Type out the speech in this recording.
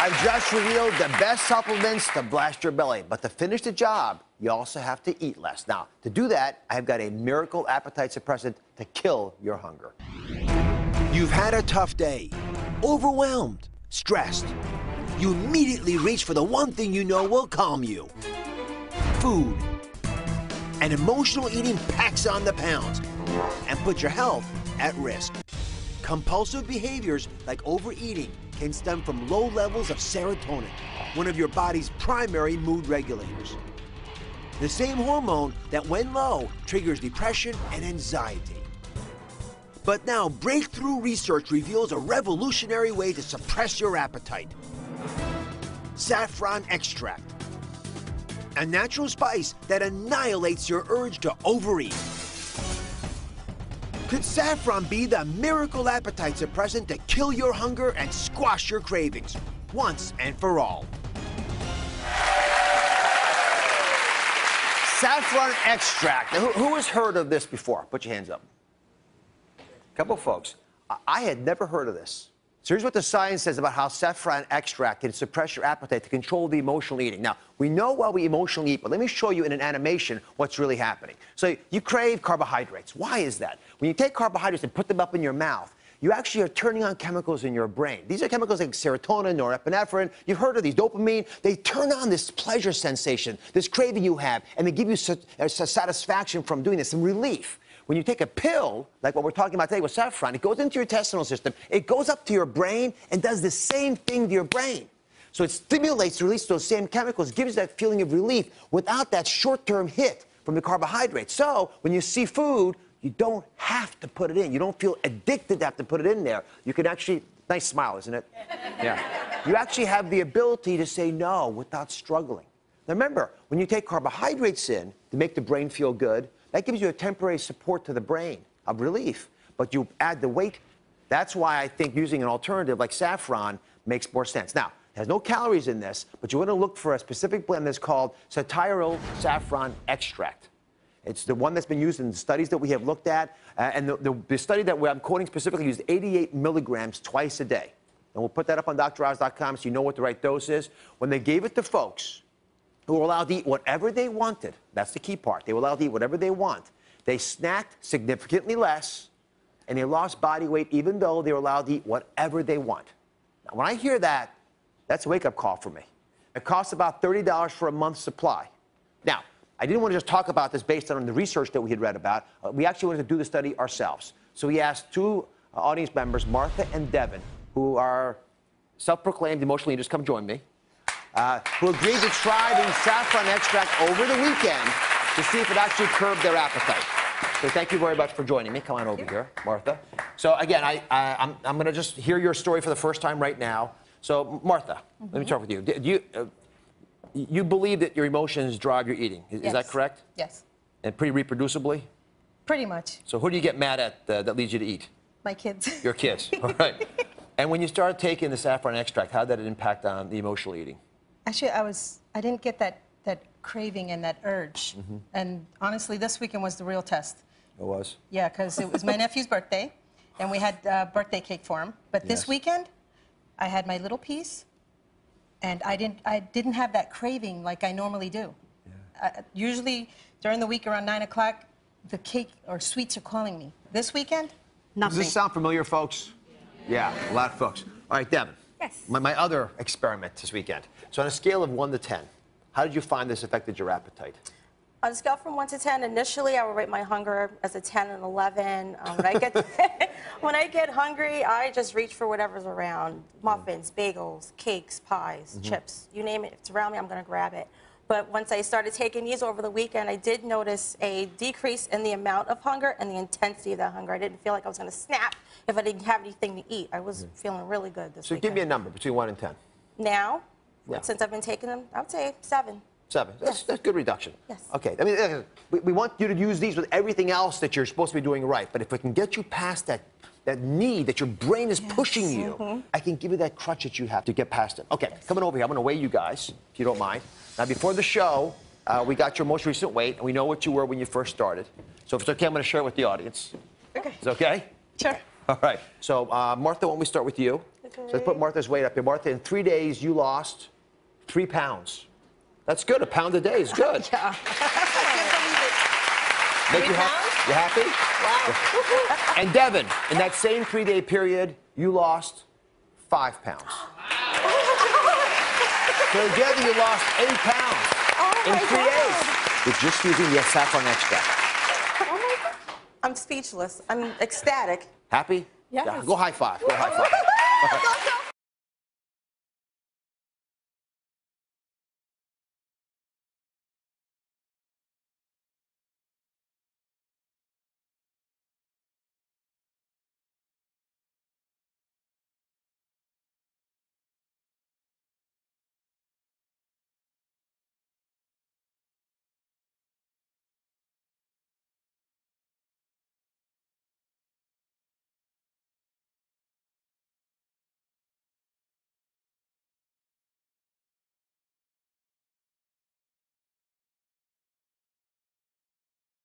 I've just revealed the best supplements to blast your belly. But to finish the job, you also have to eat less. Now, to do that, I've got a miracle appetite suppressant to kill your hunger. You've had a tough day, overwhelmed, stressed. You immediately reach for the one thing you know will calm you: food. And emotional eating packs on the pounds and puts your health at risk. Compulsive behaviors like overeating can stem from low levels of serotonin, one of your body's primary mood regulators. The same hormone that, when low, triggers depression and anxiety. But now, breakthrough research reveals a revolutionary way to suppress your appetite: Saffron Extract, a natural spice that annihilates your urge to overeat. Could saffron be the miracle appetite suppressant to kill your hunger and squash your cravings once and for all? Saffron Extract. Now, who has heard of this before? Put your hands up. A couple folks. I had never heard of this. So here's what the science says about how saffron extract can suppress your appetite to control the emotional eating. Now, we know why we emotionally eat, but let me show you in an animation what's really happening. So you crave carbohydrates. Why is that? When you take carbohydrates and put them up in your mouth, you actually are turning on chemicals in your brain. These are chemicals like serotonin, norepinephrine. You've heard of these, dopamine. They turn on this pleasure sensation, this craving you have, and they give you satisfaction from doing this, some relief. When you take a pill, like what we're talking about today with saffron, it goes into your intestinal system, it goes up to your brain and does the same thing to your brain. So it stimulates the release of those same chemicals, gives that feeling of relief without that short-term hit from the carbohydrates. So when you see food, you don't have to put it in. You don't feel addicted to have to put it in there. You can actually, nice smile, isn't it? Yeah. You actually have the ability to say no without struggling. Now remember, when you take carbohydrates in to make the brain feel good, that gives you a temporary support to the brain of relief, but you add the weight. That's why I think using an alternative like saffron makes more sense. Now, it has no calories in this, but you want to look for a specific blend that's called satyryl saffron extract. It's the one that's been used in the studies that we have looked at, and the study that I'm quoting specifically used 88 milligrams twice a day. And we'll put that up on droz.com so you know what the right dose is. When they gave it to folks who were allowed to eat whatever they wanted. That's the key part. They were allowed to eat whatever they want. They snacked significantly less, and they lost body weight even though they were allowed to eat whatever they want. Now, when I hear that, that's a wake-up call for me. It costs about $30 for a month's supply. Now, I didn't want to just talk about this based on the research that we had read about. We actually wanted to do the study ourselves. So we asked two audience members, Martha and Devin, who are self-proclaimed emotional eaters, come join me, who agreed to try the saffron extract over the weekend to see if it actually curbed their appetite. So thank you very much for joining me. Come on over here, Martha. So again, I'm going to just hear your story for the first time right now. So Martha, let me start with you. You believe that your emotions drive your eating. Is that correct? Yes. And pretty reproducibly? Pretty much. So who do you get mad at that leads you to eat? My kids. Your kids. All right. And when you started taking the saffron extract, how did it impact on the emotional eating? Actually, I didn't get that craving and that urge. And honestly, this weekend was the real test. It was? Yeah, because it was my nephew's birthday, and we had birthday cake for him. But this weekend, I had my little piece, and I didn't have that craving like I normally do. Yeah. Usually, during the week around 9 o'clock, the cake or sweets are calling me. This weekend, nothing. Does this sound familiar, folks? Yeah, a lot of folks. All right, Devin. Yes. My other experiment this weekend. So on a scale of 1 to 10, how did you find this affected your appetite? On a scale from 1 to 10, initially I would rate my hunger as a 10 and 11. When I get hungry, I just reach for whatever's around. Muffins, bagels, cakes, pies, chips. You name it, if it's around me, I'm going to grab it. But once I started taking these over the weekend, I did notice a decrease in the amount of hunger and the intensity of that hunger. I didn't feel like I was going to snap if I didn't have anything to eat. I was feeling really good this weekend. So give me a number between 1 and 10. Now, since I've been taking them, I would say 7. 7. That's good reduction. Yes. Okay. I mean, we want you to use these with everything else that you're supposed to be doing right. But if we can get you past that need that your brain is pushing you, I can give you that crutch that you have to get past it. Okay, coming over here. I'm going to weigh you guys, if you don't mind. Now, before the show, we got your most recent weight, and we know what you were when you first started. So if it's okay, I'm going to share it with the audience. Okay. Is it okay? Sure. All right. So, Martha, why don't we start with you? So let's put Martha's weight up here. Martha, in 3 days, you lost 3 pounds. That's good. A pound a day is good. Yeah. I can't believe it. Make 3 you pounds? You happy? Wow. And Devin, in that same 3-day period, you lost 5 pounds. So together you lost 8 pounds in 3 days with just using the saffron extract. Oh my God. I'm speechless. I'm ecstatic. Happy? Yes. Yeah. Go high five. Go high five.